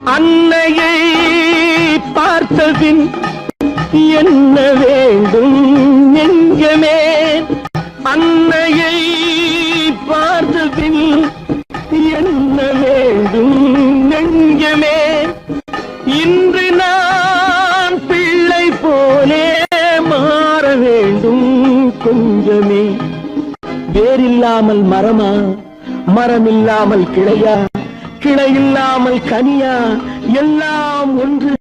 அன்னையை பார்த்தபின் என்ன வேண்டும் நெஞ்சமே, அன்னையை பார்த்தபின் என்ன வேண்டும் நெஞ்சமே, இன்று நான் பிள்ளை போலே மாற வேண்டும் கொஞ்சமே. வேரில்லாமல் மரமா, மரமில்லாமல் கிளையா, கிளையில்லாமல் கனியா, எல்லாம் ஒன்று